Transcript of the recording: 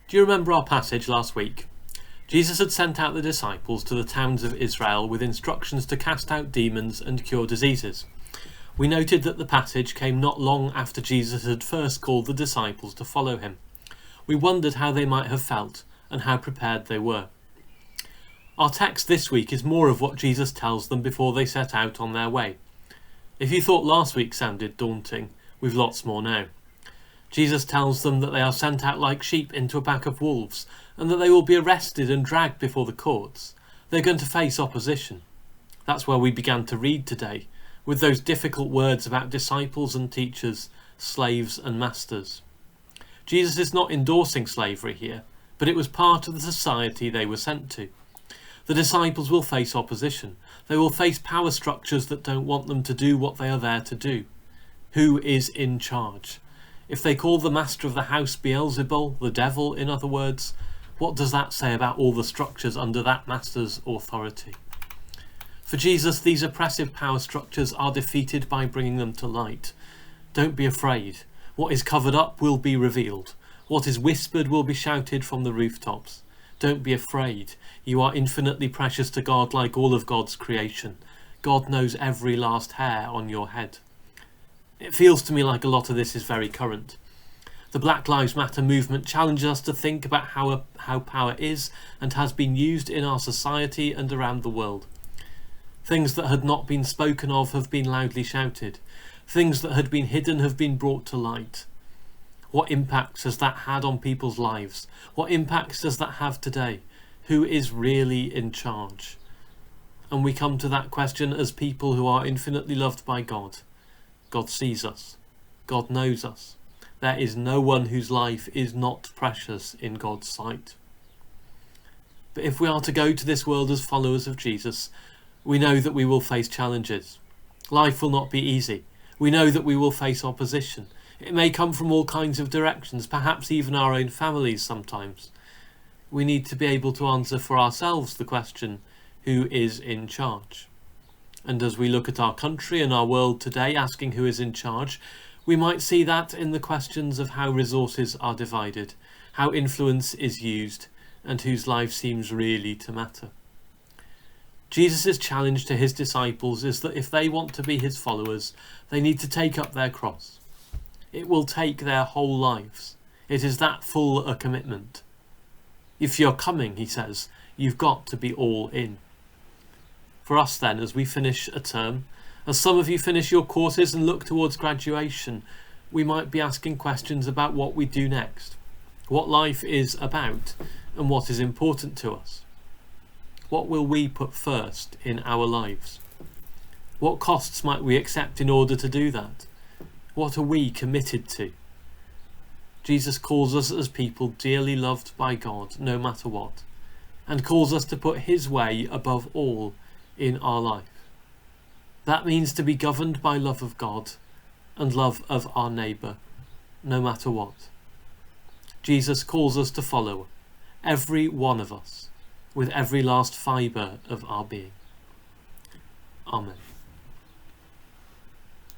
Do you remember our passage last week? Jesus had sent out the disciples to the towns of Israel with instructions to cast out demons and cure diseases. We noted that the passage came not long after Jesus had first called the disciples to follow him. We wondered how they might have felt and how prepared they were. Our text this week is more of what Jesus tells them before they set out on their way. If you thought last week sounded daunting, we've lots more now. Jesus tells them that they are sent out like sheep into a pack of wolves, and that they will be arrested and dragged before the courts. They're going to face opposition. That's where we began to read today, with those difficult words about disciples and teachers, slaves and masters. Jesus is not endorsing slavery here, but it was part of the society they were sent to. The disciples will face opposition. They will face power structures that don't want them to do what they are there to do. Who is in charge? If they call the master of the house Beelzebul, the devil in other words, what does that say about all the structures under that master's authority? For Jesus, these oppressive power structures are defeated by bringing them to light. Don't be afraid. What is covered up will be revealed. What is whispered will be shouted from the rooftops. Don't be afraid. You are infinitely precious to God, like all of God's creation. God knows every last hair on your head. It feels to me like a lot of this is very current. The Black Lives Matter movement challenges us to think about how power is and has been used in our society and around the world. Things that had not been spoken of have been loudly shouted. Things that had been hidden have been brought to light. What impacts has that had on people's lives? What impacts does that have today? Who is really in charge? And we come to that question as people who are infinitely loved by God. God sees us. God knows us. There is no one whose life is not precious in God's sight. But if we are to go to this world as followers of Jesus, we know that we will face challenges. Life will not be easy. We know that we will face opposition. It may come from all kinds of directions, perhaps even our own families sometimes. We need to be able to answer for ourselves the question, who is in charge? And as we look at our country and our world today, asking who is in charge, we might see that in the questions of how resources are divided, how influence is used, and whose life seems really to matter. Jesus' challenge to his disciples is that if they want to be his followers, they need to take up their cross. It will take their whole lives. It is that full a commitment. If you're coming, he says, you've got to be all in. For us then, as we finish a term, as some of you finish your courses and look towards graduation, we might be asking questions about what we do next, what life is about, and what is important to us. What will we put first in our lives? What costs might we accept in order to do that? What are we committed to? Jesus calls us as people dearly loved by God, no matter what, and calls us to put his way above all in our life. That means to be governed by love of God and love of our neighbour, no matter what. Jesus calls us to follow, every one of us, with every last fibre of our being. Amen.